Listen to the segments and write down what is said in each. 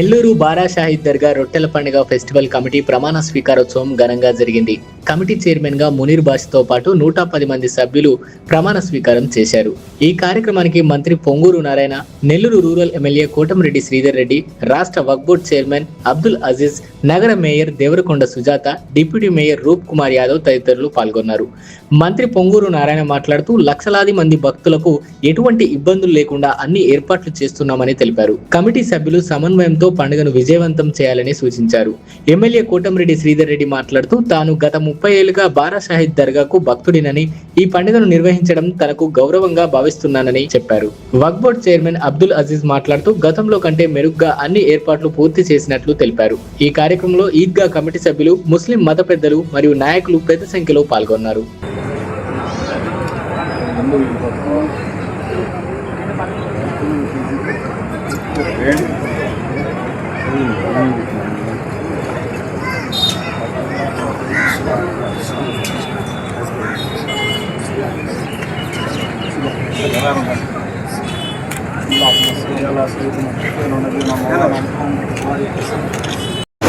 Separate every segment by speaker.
Speaker 1: నెల్లూరు బారా షాహిద్ దర్గా రొట్టెల పండుగ festival committee ప్రమాణ స్వీకారోత్సవం ఘనంగా జరిగింది. కమిటీ చైర్మన్ గా మునీర్ బాష్తో పాటు 110 మంది సభ్యులు ప్రమాణ స్వీకారం చేశారు. ఈ కార్యక్రమానికి మంత్రి పొంగూరు నారాయణ, నెల్లూరు రూరల్ ఎమ్మెల్యే కోటమిరెడ్డి శ్రీధర్ రెడ్డి, రాష్ట్ర వక్ఫ్ బోర్డు చైర్మన్ అబ్దుల్ అజీజ్, నగర mayor Devarakonda Sujatha, deputy mayor Roop Kumar Yadav తదితరులు పాల్గొన్నారు. మంత్రి పొంగూరు నారాయణ మాట్లాడుతూ లక్షలాది మంది భక్తులకు ఎటువంటి ఇబ్బందులు లేకుండా అన్ని ఏర్పాట్లు చేస్తున్నామని తెలిపారు. కమిటీ సభ్యులు సమన్వయంతో పండుగను విజయవంతం చేయాలని సూచించారు. ఎమ్మెల్యే కోటమిరెడ్డి శ్రీధర్ రెడ్డి మాట్లాడుతూ తాను గత 30 ఏళ్లుగా బారా షాహిద్ దర్గాకు భక్తుడినని, ఈ పండుగను నిర్వహించడం తనకు గౌరవంగా భావిస్తున్నానని చెప్పారు. వక్ఫ్ బోర్డు చైర్మన్ అబ్దుల్ అజీజ్ మాట్లాడుతూ గతంలో కంటే మెరుగ్గా అన్ని ఏర్పాట్లు పూర్తి చేసినట్లు తెలిపారు. ఈ కార్యక్రమంలో ఈద్గా కమిటీ సభ్యులు, ముస్లిం మత పెద్దలు మరియు నాయకులు పెద్ద సంఖ్యలో పాల్గొన్నారు.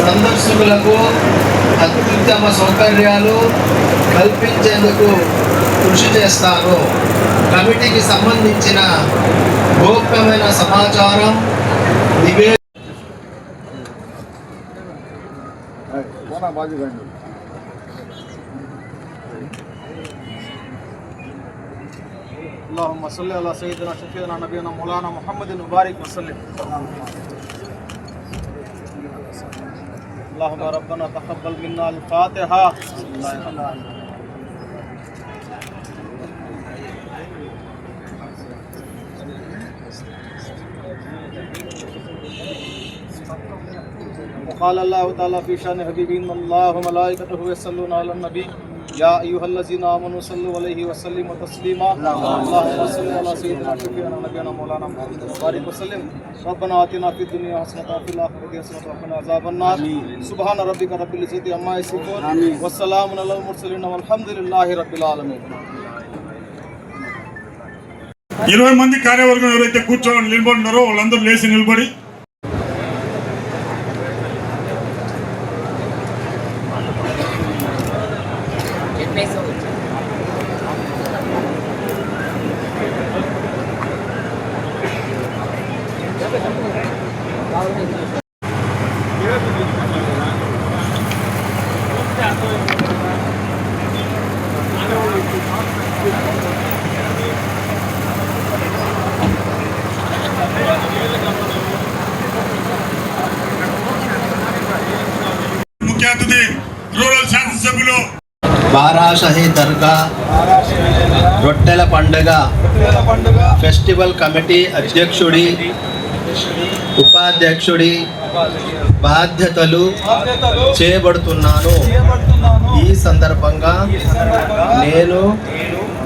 Speaker 2: సందర్శకులకు అత్యుత్తమ సౌకర్యాలు కల్పించేందుకు కృషి చేస్తాను. కమిటీకి సంబంధించిన గోప్యమైన సమాచారం
Speaker 3: اللهم صل على سيدنا شفيعنا نبينا مولانا محمد وبارك وسلم. اللهم ربنا تقبل منا الفاتحة. وقال الله تعالى في شان حبيبه إن الله وملائكته يصلون على النبي يا أيها الذين آمنوا صلوا عليه وسلموا تسليما. اللهم صل على سيدنا شفيعنا نبينا مولانا محمد وبارك وسلم. ربنا آتنا في الدنيا حسنة وفي الآخرة حسنة وقنا عذاب النار. سبحان ربك رب العزة عما يصفون والسلام على المرسلين والحمد لله رب العالمين.
Speaker 4: 20 మంది కార్యవర్గం ఎవరైతే కూర్చొని నిలబడినారో వాళ్ళందరూ లేచి నిలబడి ముఖ్య అతిథి రూరల్ శాసనసభ్యులు
Speaker 2: బారా షాహిద్ దర్గా రొట్టెల పండుగ ఫెస్టివల్ కమిటీ అధ్యక్షుడి, ఉపాధ్యక్షుడి బాధ్యతలు చేయబడుతున్నాను. ఈ సందర్భంగా నేను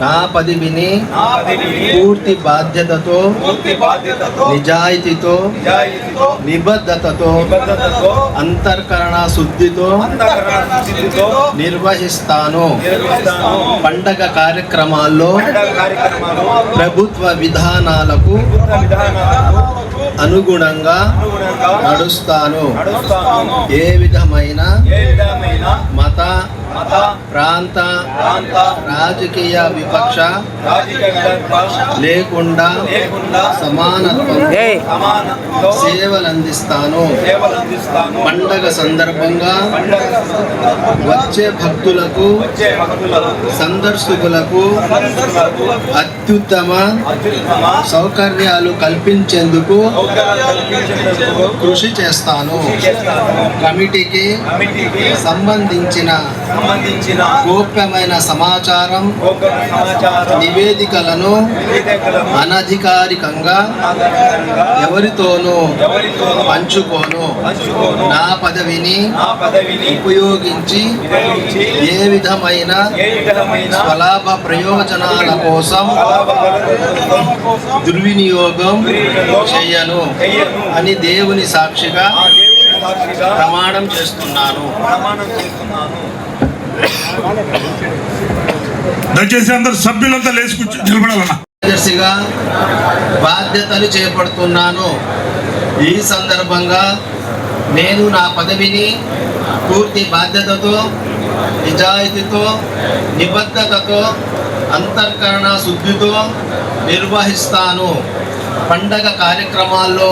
Speaker 2: నా పదవిని పూర్తి బాధ్యతతో, నిజాయితీతో, నిబద్ధతతో, అంతఃకరణ శుద్ధితో నిర్వహిస్తాను. పండగ కార్యక్రమాల్లో ప్రభుత్వ విధానాలకు అనుగుణంగా నడుస్తాను. ఏ విధమైన మత, ప్రాంత, రాజకీయ వివక్ష లేకుండా సమానత్వం సేవలందిస్తాను. పండగ సందర్భంగా వచ్చే భక్తులకు, సందర్శకులకు అత్యుత్తమ సౌకర్యాలు కల్పించేందుకు కృషి చేస్తాను. కమిటీకి సంబంధించిన గోప్యమైన సమాచారం, నివేదికలను అనధికారికంగా ఎవరితోనూ పంచుకోను. నా పదవిని ఉపయోగించి ఏ విధమైన స్వలాభ ప్రయోజనాల కోసం దుర్వినియోగం చేయను అని దేవుని సాక్షిగా ప్రమాణం చేస్తున్నాను.
Speaker 4: దయచేసి అందరు సభ్యులంతా లేచి నిలబడాలన్నా.
Speaker 2: బాధ్యతలు చేపడుతున్నాను. ఈ సందర్భంగా నేను నా పదవిని పూర్తి బాధ్యతతో, నిజాయితీతో, నిబద్ధతతో, అంతఃకరణ శుద్ధితో నిర్వహిస్తాను. పండగ కార్యక్రమాల్లో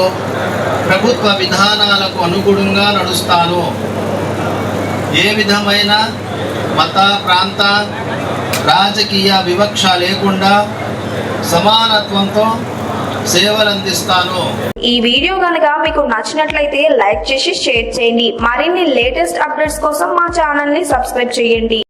Speaker 2: ప్రభుత్వ విధానాలకు అనుగుణంగా నడుస్తాను. ఏ విధమైన మత, ప్రాంత, రాజకీయ వివక్ష లేకుండా సమానత్వంతో సేవలందిస్తాను.
Speaker 5: ఈ వీడియో కనుక మీకు నచ్చినట్లయితే లైక్ చేసి షేర్ చేయండి. మరిన్ని లేటెస్ట్ అప్డేట్స్ కోసం మా ఛానల్ ని సబ్స్క్రైబ్ చేయండి.